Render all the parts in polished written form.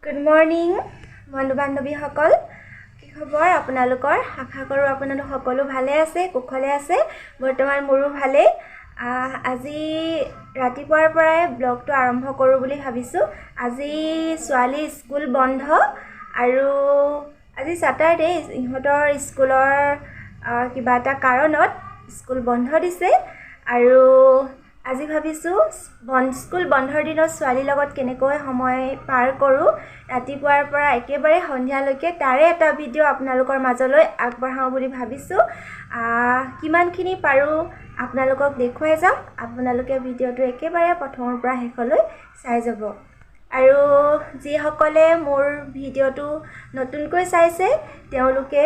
Good morning, বন্ধু বান্ধৱীসকল কি খবৰ আপোনালোকৰ আশা কৰোঁ আপোনালোক সকলো ভালে আছে কুশলে আছে বৰ্তমান মোৰো ভালে আজি ৰাতিপুৱাৰ পৰাই ব্লগটো আৰম্ভ কৰোঁ বুলি ভাবিছোঁ আজি ছোৱালী স্কুল বন্ধ আৰু আজি স্যাটাৰডে ইহঁতৰ স্কুলৰ কিবা এটা কাৰণত স্কুল বন্ধ দিছে আৰু আজি ভাবিছোঁ স্কুল বন্ধৰ দিনত ছোৱালীৰ লগত কেনেকৈ সময় পাৰ কৰোঁ ৰাতিপুৱাৰ পৰা একেবাৰে সন্ধিয়ালৈকে তাৰে এটা ভিডিঅ' আপোনালোকৰ মাজলৈ আগবঢ়াওঁ বুলি ভাবিছোঁ কিমানখিনি পাৰোঁ আপোনালোকক দেখুৱাই যাম আপোনালোকে ভিডিঅ'টো একেবাৰে প্ৰথমৰ পৰা শেষলৈ চাই যাব আৰু যিসকলে মোৰ ভিডিঅ'টো নতুনকৈ চাইছে তেওঁলোকে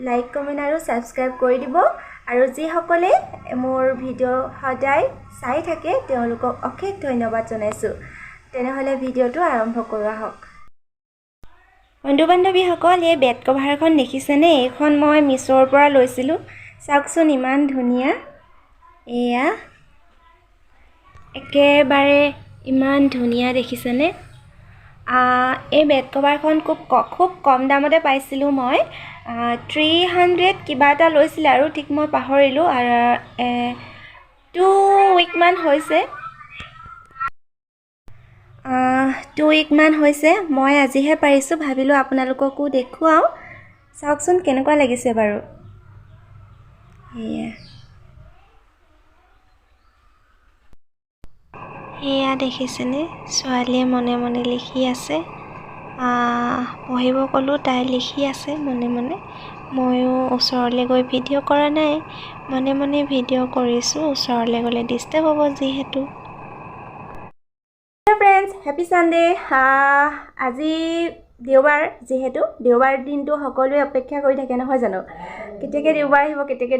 লাইক কমেণ্ট আৰু ছাবস্ক্ৰাইব কৰি দিব আৰু যিসকলে মোৰ ভিডিঅ' সদায় চাই থাকে তেওঁলোকক অশেষ ধন্যবাদ জনাইছোঁ তেনেহ'লে ভিডিঅ'টো আৰম্ভ কৰোঁ আহক বন্ধু বান্ধৱীসকল এই বেড কভাৰখন দেখিছেনে এইখন মই মিছ'ৰ পৰা লৈছিলোঁ চাওকচোন ইমান ধুনীয়া এয়া একেবাৰে ইমান ধুনীয়া দেখিছেনে এই বেড কভাৰখন খুব কম দামতে পাইছিলোঁ মই 300 কিবা এটা লৈছিলে আৰু ঠিক মই পাহৰিলোঁ আৰু 2 উইকমান হৈছে 2 উইকমান হৈছে মই আজিহে পাৰিছোঁ ভাবিলোঁ আপোনালোককো দেখুৱাওঁ চাওকচোন কেনেকুৱা লাগিছে বাৰু এয়া দেখিছেনে ছোৱালীয়ে মনে মনে লিখি আছে পঢ়িব ক'লোঁ তাই লিখি আছে মনে মনে ময়ো ওচৰলৈ গৈ ভিডিঅ' কৰা নাই মনে মনে ভিডিঅ' কৰিছোঁ ওচৰলৈ গ'লে ডিষ্টাৰ্ব হ'ব যিহেতু ফ্ৰেণ্ডছ হেপী ছানডে আজি দেওবাৰ যিহেতু দেওবাৰ দিনটো সকলোৱে অপেক্ষা কৰি থাকে নহয় জানো কেতিয়াকৈ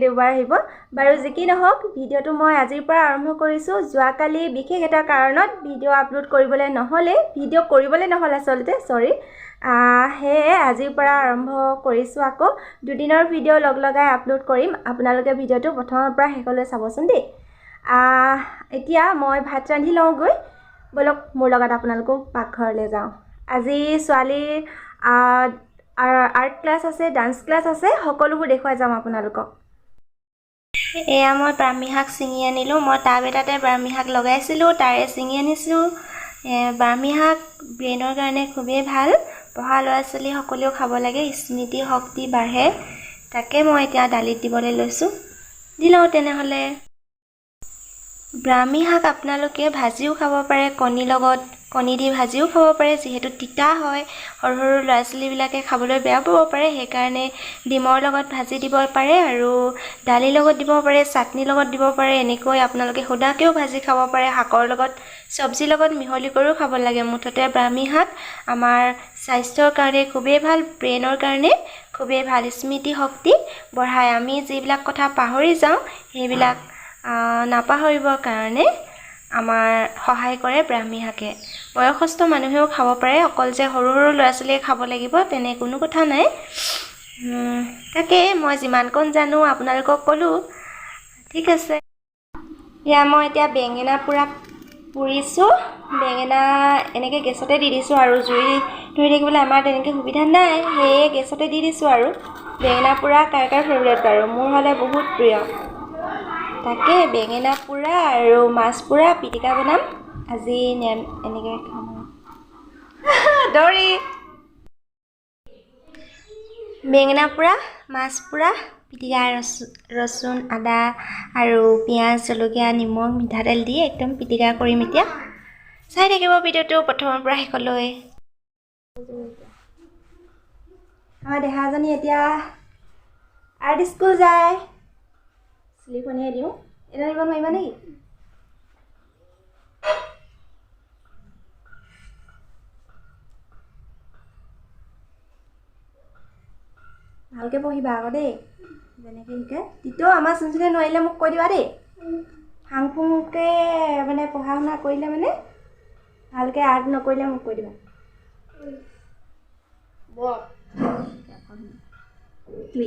দেওবাৰ আহিব বাৰু যি কি নহওক ভিডিঅ'টো মই আজিৰ পৰা আৰম্ভ কৰিছোঁ যোৱাকালি বিশেষ এটা কাৰণত ভিডিঅ' আপলোড কৰিবলৈ নহ'ল আচলতে চৰি সেয়ে আজিৰ পৰা আৰম্ভ কৰিছোঁ আকৌ দুদিনৰ ভিডিঅ' লগাই আপলোড কৰিম আপোনালোকে ভিডিঅ'টো প্ৰথমৰ পৰা শেষলৈ চাবচোন দেই এতিয়া মই ভাত ৰান্ধি লওঁগৈ বলক মোৰ লগত আপোনালোকো পাকঘৰলৈ যাওঁ আজি ছোৱালীৰ আৰ্ট ক্লাছ আছে ডান্স ক্লাছ আছে সকলোবোৰ দেখুৱাই যাম আপোনালোকক এয়া মই ব্ৰাহ্মী শাক ছিঙি আনিলোঁ মই টাব এটাতে ব্ৰাহ্মী শাক লগাইছিলোঁ তাৰে ছিঙি আনিছোঁ ব্ৰাহ্মী শাক ব্ৰেইনৰ কাৰণে খুবেই ভাল পঢ়া ল'ৰা ছোৱালী সকলেও খাব লাগে স্মৃতি শক্তি বাঢ়ে তাকে মই এতিয়া দালিত দিবলৈ লৈছোঁ দি লওঁ তেনেহ'লে ব্ৰাহ্মী শাক আপোনালোকে ভাজিও খাব পাৰে কণী দি ভাজিও খাব পাৰে যিহেতু তিতা হয় সৰু সৰু ল'ৰা ছোৱালীবিলাকে খাবলৈ বেয়া পাব পাৰে সেইকাৰণে ডিমৰ লগত ভাজি দিব পাৰে আৰু দালিৰ লগত দিব পাৰে চাটনিৰ লগত দিব পাৰে এনেকৈ আপোনালোকে সুদাকৈও ভাজি খাব পাৰে শাকৰ লগত চব্জিৰ লগত মিহলি কৰিও খাব লাগে মুঠতে ব্ৰাহ্মী শাক আমাৰ স্বাস্থ্যৰ কাৰণে খুবেই ভাল ব্ৰেইনৰ কাৰণে খুবেই ভাল স্মৃতি শক্তি বঢ়ায় আমি যিবিলাক কথা পাহৰি যাওঁ সেইবিলাক নাপাহৰিবৰ কাৰণে আমাৰ সহায় কৰে ব্ৰাহ্মী শাকে বয়সস্থ মানুহেও খাব পাৰে অকল যে সৰু সৰু ল'ৰা ছোৱালীয়ে খাব লাগিব তেনে কোনো কথা নাই তাকে মই যিমানকণ জানো আপোনালোকক ক'লোঁ ঠিক আছে এয়া মই এতিয়া বেঙেনা পুৰা পুৰিছোঁ বেঙেনা এনেকৈ গেছতে দি দিছোঁ আৰু জুই ধৰি থাকিবলৈ আমাৰ তেনেকৈ সুবিধা নাই সেয়ে গেছতে দি দিছোঁ আৰু বেঙেনা পুৰা কাৰ ফেভৰেট বাৰু মোৰ হ'লে বহুত প্ৰিয় তাকে বেঙেনা পুৰা আৰু মাছ পুৰা পিটিকা বনাম আজি এনেকৈ খাম দৌৰি বেঙেনা পুৰা মাছ পুৰা পিটিকা ৰচুন আদা আৰু পিঁয়াজ জলকীয়া নিমখ মিঠাতেল দি একদম পিটিকা কৰিম এতিয়া চাই থাকিব ভিডিঅ'টো প্ৰথমৰ পৰা শেষলৈ আমাৰ দেহাজনী এতিয়া আৰ্ট স্কুল যায় চুলিখনিয়ে দিওঁ এটা দিব নোৱাৰিবা নেকি ভালকৈ পঢ়িবা আকৌ দেই যেনেকৈ শিকে তিতো আমাৰ চুনচুনে নোৱাৰিলে মোক কৈ দিবা দেই ফাং ফুংকৈ মানে পঢ়া শুনা কৰিলে মানে ভালকৈ আৰ্ট নকৰিলে মোক কৈ দিবা কি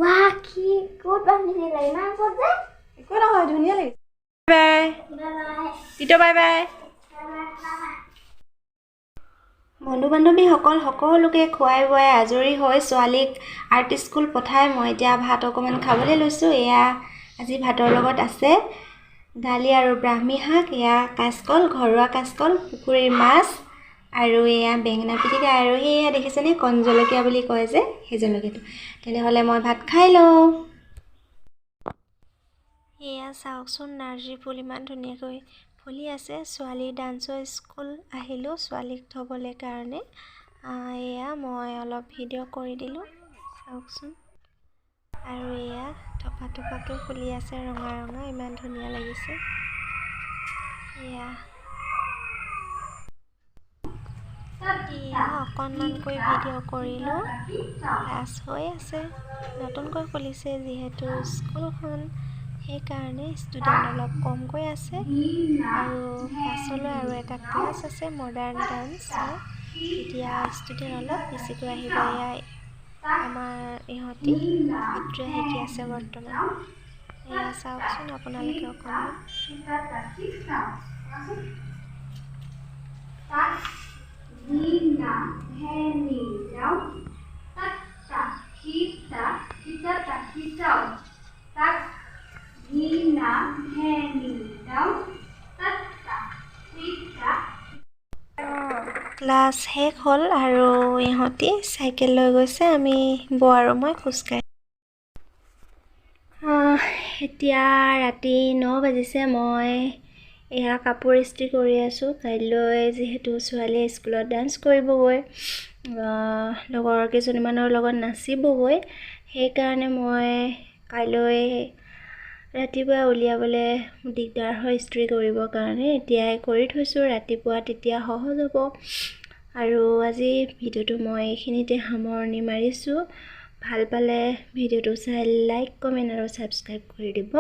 ৱাহ কি ক'ত বান্ধিছিলা ইমান ক'ত যে একো নহয় ধুনীয়া লাগিছে বাই বাই তিতো বাই বাই বন্ধু বান্ধৱীসকল সকলোকে খুৱাই বুৱাই আজৰি হৈ ছোৱালীক আৰ্ট স্কুল পঠাই মই এতিয়া ভাত অকণমান খাবলৈ লৈছোঁ। এয়া আজি ভাতৰ লগত আছে দালি আৰু ব্ৰাহ্মী শাক, এয়া কাচকল, ঘৰুৱা কাচকল, পুখুৰীৰ মাছ আৰু এয়া বেঙেনা পিটিকা আৰু সেয়া দেখিছেনে কণ জলকীয়া বুলি কয় যে সেই জলকীয়াটো। তেনেহ'লে মই ভাত খাই লওঁ। এয়া চাওকচোন নাৰ্জী ফুল ইমান ধুনীয়াকৈ ফুলি আছে। ছোৱালীৰ ডান্সৰ স্কুল আহিলোঁ ছোৱালীক থ'বলৈ কাৰণে। এয়া মই অলপ ভিডিঅ' কৰি দিলোঁ চাওকচোন। আৰু এয়া থপা থপাকৈ ফুলি আছে ৰঙা ৰঙা, ইমান ধুনীয়া লাগিছে। এয়া অকণমানকৈ ভিডিঅ' কৰিলোঁ। ক্লাছ হৈ আছে, নতুনকৈ খুলিছে যিহেতু স্কুলখন, সেইকাৰণে ষ্টুডেণ্ট অলপ কমকৈ আছে। আৰু পাছলৈ আৰু এটা ক্লাছ আছে মডাৰ্ণ ডান্সৰ, তেতিয়া ষ্টুডেণ্ট অলপ বেছিকৈ আহিব। এয়া আমাৰ ইহঁতি সত্ৰীয়া শিকি আছে বৰ্তমান। এয়া চাওকচোন আপোনালোকে অকণমান। ক্লাছ শেষ হ'ল আৰু ইহঁতি চাইকেল লৈ গৈছে, আমি বৌ আৰু মই খোজকাঢ়ি। এতিয়া ৰাতি 9 বাজিছে। মই এয়া কাপোৰ ইস্ত্ৰি কৰি আছোঁ। কাইলৈ যিহেতু ছোৱালীয়ে স্কুলত ডান্স কৰিবগৈ, লগৰ কেইজনীমানৰ লগত নাচিবগৈ, সেইকাৰণে মই কাইলৈ ৰাতিপুৱা উলিয়াবলৈ দিগদাৰ হয় ইস্ত্ৰি কৰিবৰ কাৰণে। এতিয়াই কৰি থৈছোঁ, ৰাতিপুৱা তেতিয়া সহজ হ'ব। আৰু আজি ভিডিঅ'টো মই এইখিনিতে সামৰণি মাৰিছোঁ। ভাল পালে ভিডিঅ'টো চাই লাইক, কমেণ্ট আৰু ছাবস্ক্ৰাইব কৰি দিব।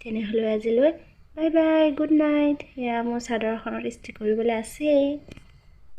তেনেহ'লে আজিলৈ বাই বাই, গুড নাইট। এয়া মোৰ চাদৰখনত ইস্ত্ৰি কৰিবলৈ আছেই।